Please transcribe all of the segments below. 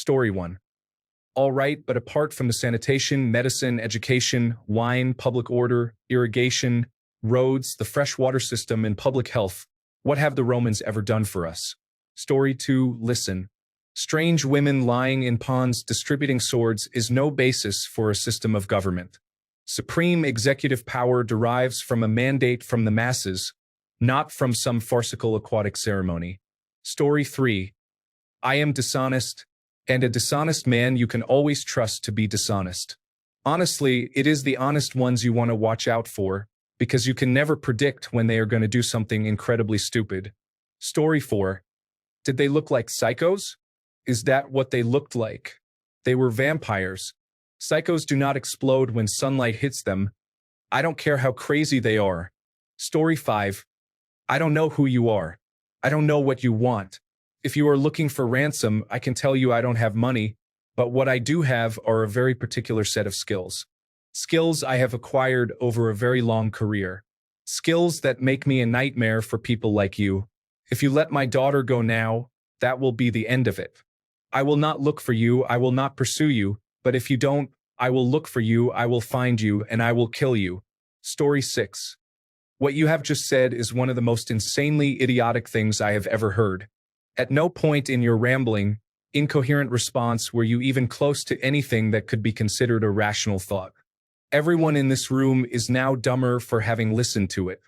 Story 1. All right, but apart from the sanitation, medicine, education, wine, public order, irrigation, roads, the fresh water system, and public health, what have the Romans ever done for us? Story 2. Listen. Strange women lying in ponds distributing swords is no basis for a system of government. Supreme executive power derives from a mandate from the masses, not from some farcical aquatic ceremony. Story 3. I am dishonest, and a dishonest man you can always trust to be dishonest. Honestly, it is the honest ones you want to watch out for, because you can never predict when they are going to do something incredibly stupid. Story 4. Did they look like psychos? Is that what they looked like? They were vampires. Psychos do not explode when sunlight hits them. I don't care how crazy they are. Story 5. I don't know who you are. I don't know what you want. If you are looking for ransom, I can tell you I don't have money, but what I do have are a very particular set of skills. Skills I have acquired over a very long career. Skills that make me a nightmare for people like you. If you let my daughter go now, that will be the end of it. I will not look for you, I will not pursue you, but if you don't, I will look for you, I will find you, and I will kill you. Story 6. What you have just said is one of the most insanely idiotic things I have ever heard. At no point in your rambling, incoherent response were you even close to anything that could be considered a rational thought. Everyone in this room is now dumber for having listened to it.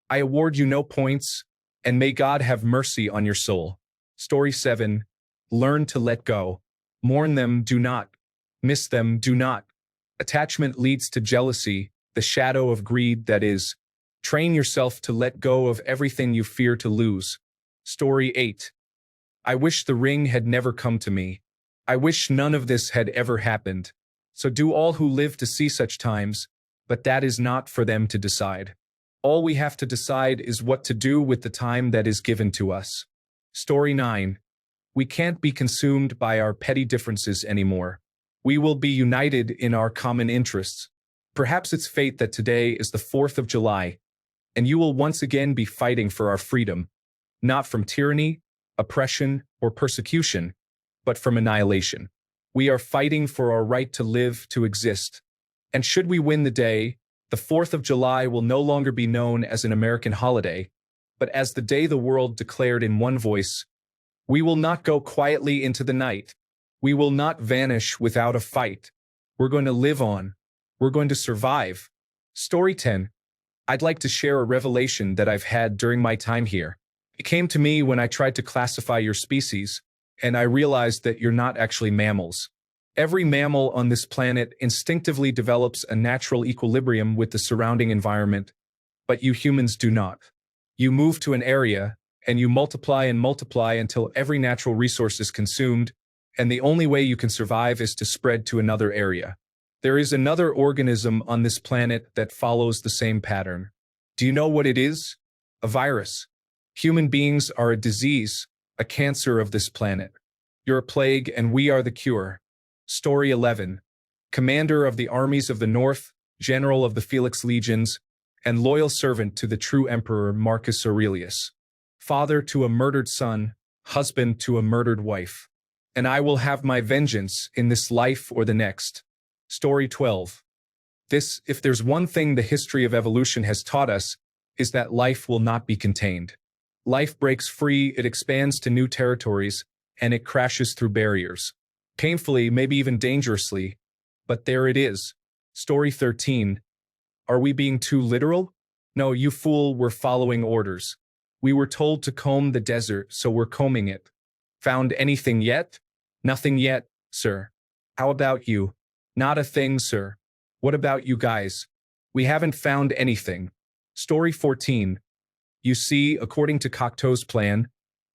I award you no points, and may God have mercy on your soul. Story 7. Learn to let go. Mourn them, do not. Miss them, do not. Attachment leads to jealousy, the shadow of greed that is. Train yourself to let go of everything you fear to lose. Story 8. I wish the ring had never come to me. I wish none of this had ever happened. So do all who live to see such times, but that is not for them to decide. All we have to decide is what to do with the time that is given to us. Story 9. We can't be consumed by our petty differences anymore. We will be united in our common interests. Perhaps it's fate that today is the 4th of July, and you will once again be fighting for our freedom, not from tyranny, oppression, or persecution, but from annihilation. We are fighting for our right to live, to exist. And should we win the day, the 4th of July will no longer be known as an American holiday, but as the day the world declared in one voice, we will not go quietly into the night. We will not vanish without a fight. We're going to live on. We're going to survive. Story 10. I'd like to share a revelation that I've had during my time here. It came to me when I tried to classify your species, and I realized that you're not actually mammals. Every mammal on this planet instinctively develops a natural equilibrium with the surrounding environment, but you humans do not. You move to an area, and you multiply and multiply until every natural resource is consumed, and the only way you can survive is to spread to another area. There is another organism on this planet that follows the same pattern. Do you know what it is? A virus. Human beings are a disease, a cancer of this planet. You're a plague, and we are the cure. Story 11. Commander of the armies of the North, general of the Felix legions, and loyal servant to the true emperor Marcus Aurelius. Father to a murdered son, husband to a murdered wife. And I will have my vengeance in this life or the next. Story 12. This, if there's one thing the history of evolution has taught us, is that life will not be contained. Life breaks free, it expands to new territories, and it crashes through barriers. Painfully, maybe even dangerously, but there it is. Story 13. Are we being too literal? No, you fool, we're following orders. We were told to comb the desert, so we're combing it. Found anything yet? Nothing yet, sir. How about you? Not a thing, sir. What about you guys? We haven't found anything. Story 14. You see, according to Cocteau's plan,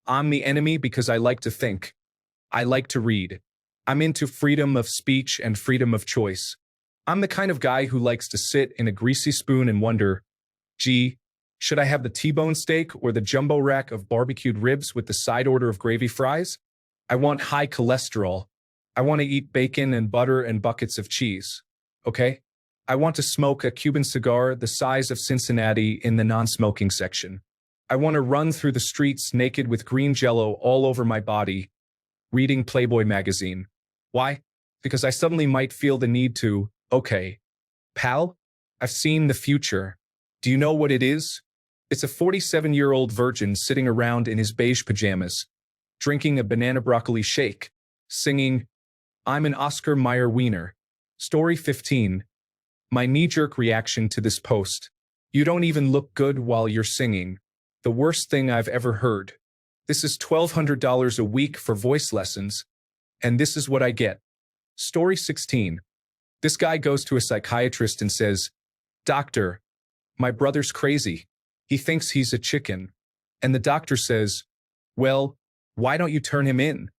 I'm the enemy because I like to think. I like to read. I'm into freedom of speech and freedom of choice. I'm the kind of guy who likes to sit in a greasy spoon and wonder, gee, should I have the T-bone steak or the jumbo rack of barbecued ribs with the side order of gravy fries? I want high cholesterol. I want to eat bacon and butter and buckets of cheese. Okay? I want to smoke a Cuban cigar the size of Cincinnati in the non-smoking section. I want to run through the streets naked with green jello all over my body, reading Playboy magazine. Why? Because I suddenly might feel the need to, okay, pal, I've seen the future. Do you know what it is? It's a 47-year-old virgin sitting around in his beige pajamas, drinking a banana broccoli shake, singing, I'm an Oscar Mayer wiener. Story 15. My knee-jerk reaction to this post. You don't even look good while you're singing. The worst thing I've ever heard. This is $1,200 a week for voice lessons, and this is what I get. Story 16. This guy goes to a psychiatrist and says, Doctor, my brother's crazy. He thinks he's a chicken. And the doctor says, well, why don't you turn him in?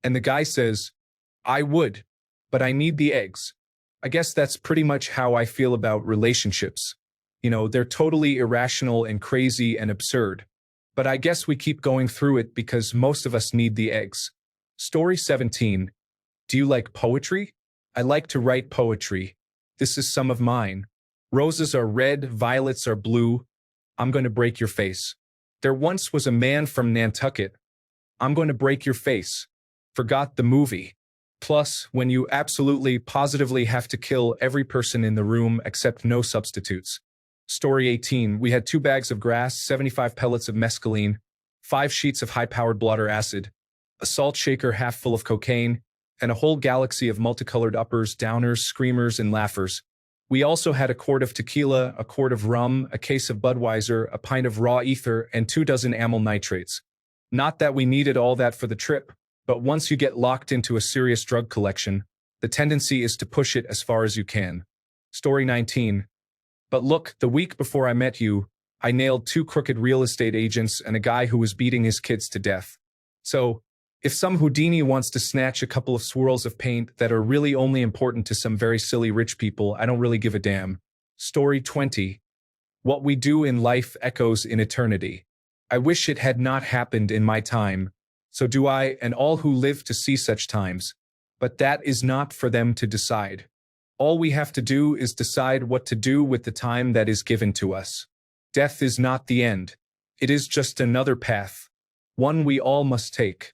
And the guy says, I would, but I need the eggs. I guess that's pretty much how I feel about relationships. You know, they're totally irrational and crazy and absurd. But I guess we keep going through it because most of us need the eggs. Story 17. Do you like poetry? I like to write poetry. This is some of mine. Roses are red, violets are blue. I'm going to break your face. There once was a man from Nantucket. I'm going to break your face. Forgot the movie. Plus, when you absolutely, positively have to kill every person in the room except no substitutes. Story 18. We had 2 bags of grass, 75 pellets of mescaline, 5 sheets of high-powered blotter acid, a salt shaker half full of cocaine, and a whole galaxy of multicolored uppers, downers, screamers, and laughers. We also had a quart of tequila, a quart of rum, a case of Budweiser, a pint of raw ether, and 24 amyl nitrates. Not that we needed all that for the trip, but once you get locked into a serious drug collection, the tendency is to push it as far as you can. Story 19. But look, the week before I met you, I nailed 2 crooked real estate agents and a guy who was beating his kids to death. So, if some Houdini wants to snatch a couple of swirls of paint that are really only important to some very silly rich people, I don't really give a damn. Story 20. What we do in life echoes in eternity. I wish it had not happened in my time. So do I, and all who live to see such times. But that is not for them to decide. All we have to do is decide what to do with the time that is given to us. Death is not the end. It is just another path. One we all must take.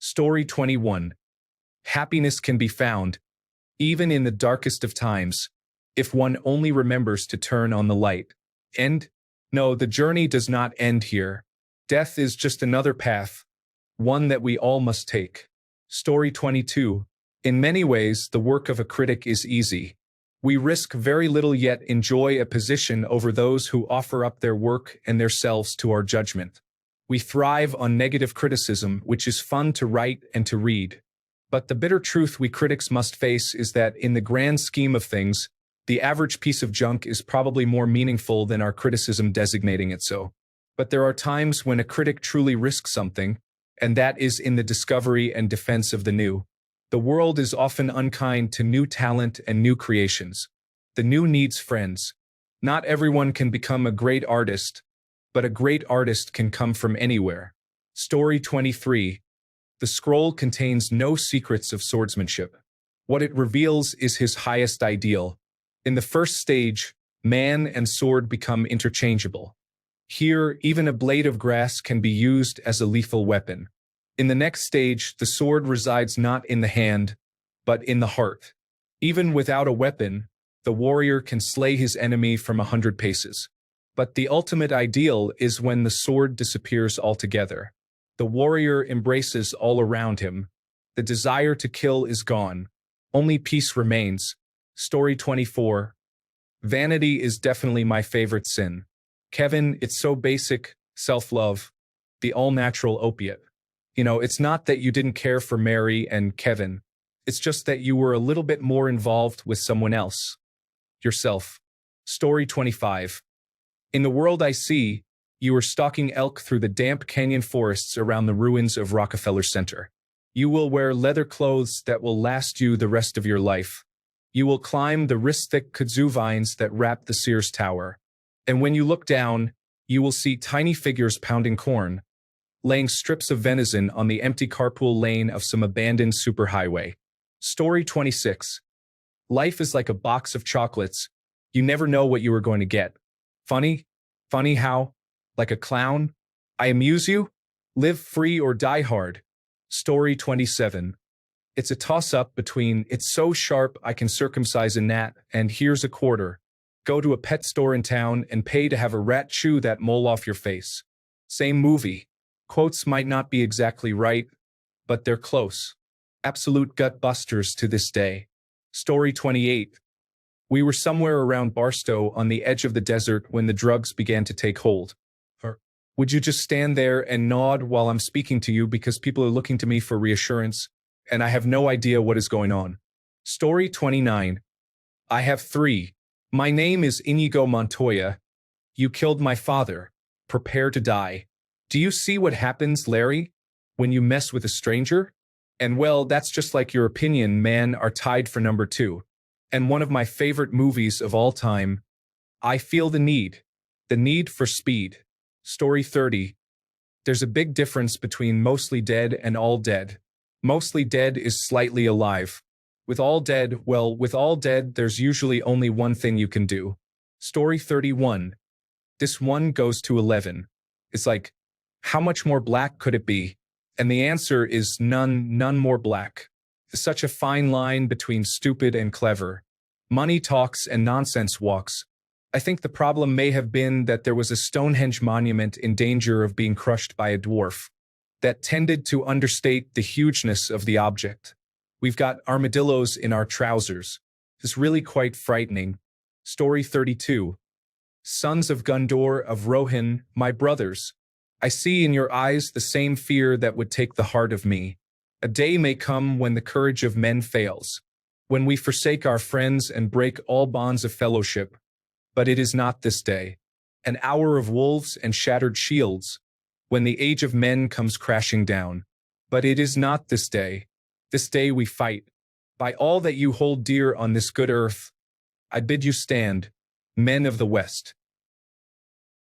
Story 21. Happiness can be found, even in the darkest of times, if one only remembers to turn on the light. No, the journey does not end here. Death is just another path, one that we all must take. Story 22. In many ways, the work of a critic is easy. We risk very little yet enjoy a position over those who offer up their work and their selves to our judgment. We thrive on negative criticism, which is fun to write and to read. But the bitter truth we critics must face is that in the grand scheme of things, the average piece of junk is probably more meaningful than our criticism designating it so. But there are times when a critic truly risks something, and that is in the discovery and defense of the new. The world is often unkind to new talent and new creations. The new needs friends. Not everyone can become a great artist, but a great artist can come from anywhere. Story 23. The scroll contains no secrets of swordsmanship. What it reveals is his highest ideal. In the first stage, man and sword become interchangeable. Here, even a blade of grass can be used as a lethal weapon. In the next stage, the sword resides not in the hand, but in the heart. Even without a weapon, the warrior can slay his enemy from 100 paces. But the ultimate ideal is when the sword disappears altogether. The warrior embraces all around him. The desire to kill is gone. Only peace remains. Story 24. Vanity is definitely my favorite sin. Kevin, it's so basic, self-love, the all-natural opiate. You know, it's not that you didn't care for Mary and Kevin. It's just that you were a little bit more involved with someone else. Yourself. Story 25. In the world I see, you were stalking elk through the damp canyon forests around the ruins of Rockefeller Center. You will wear leather clothes that will last you the rest of your life. You will climb the wrist-thick kudzu vines that wrap the Sears Tower. And when you look down, you will see tiny figures pounding corn, laying strips of venison on the empty carpool lane of some abandoned superhighway. Story 26. Life is like a box of chocolates. You never know what you are going to get. Funny? Funny how? Like a clown? I amuse you? Live free or die hard. Story 27. It's a toss-up between "it's so sharp I can circumcise a gnat" and "here's a quarter. Go to a pet store in town and pay to have a rat chew that mole off your face." Same movie. Quotes might not be exactly right, but they're close. Absolute gut busters to this day. Story 28. We were somewhere around Barstow on the edge of the desert when the drugs began to take hold. Would you just stand there and nod while I'm speaking to you because people are looking to me for reassurance, and I have no idea what is going on? Story 29. I have three. My name is Inigo Montoya. You killed my father. Prepare to die. Do you see what happens, Larry, when you mess with a stranger? And well, that's just like your opinion, man, are tied for number 2. And one of my favorite movies of all time, I Feel the Need for Speed. Story 30. There's a big difference between mostly dead and all dead. Mostly dead is slightly alive. With all dead, well, with all dead, there's usually only one thing you can do. Story 31. This one goes to 11. It's like, how much more black could it be? And the answer is none more black. Such a fine line between stupid and clever. Money talks and nonsense walks. I think the problem may have been that there was a Stonehenge monument in danger of being crushed by a dwarf that tended to understate the hugeness of the object. We've got armadillos in our trousers. It's really quite frightening. Story 32. Sons of Gundor of Rohan, my brothers, I see in your eyes the same fear that would take the heart of me. A day may come when the courage of men fails, when we forsake our friends and break all bonds of fellowship. But it is not this day. An hour of wolves and shattered shields, when the age of men comes crashing down. But it is not this day. This day we fight. By all that you hold dear on this good earth, I bid you stand, men of the West.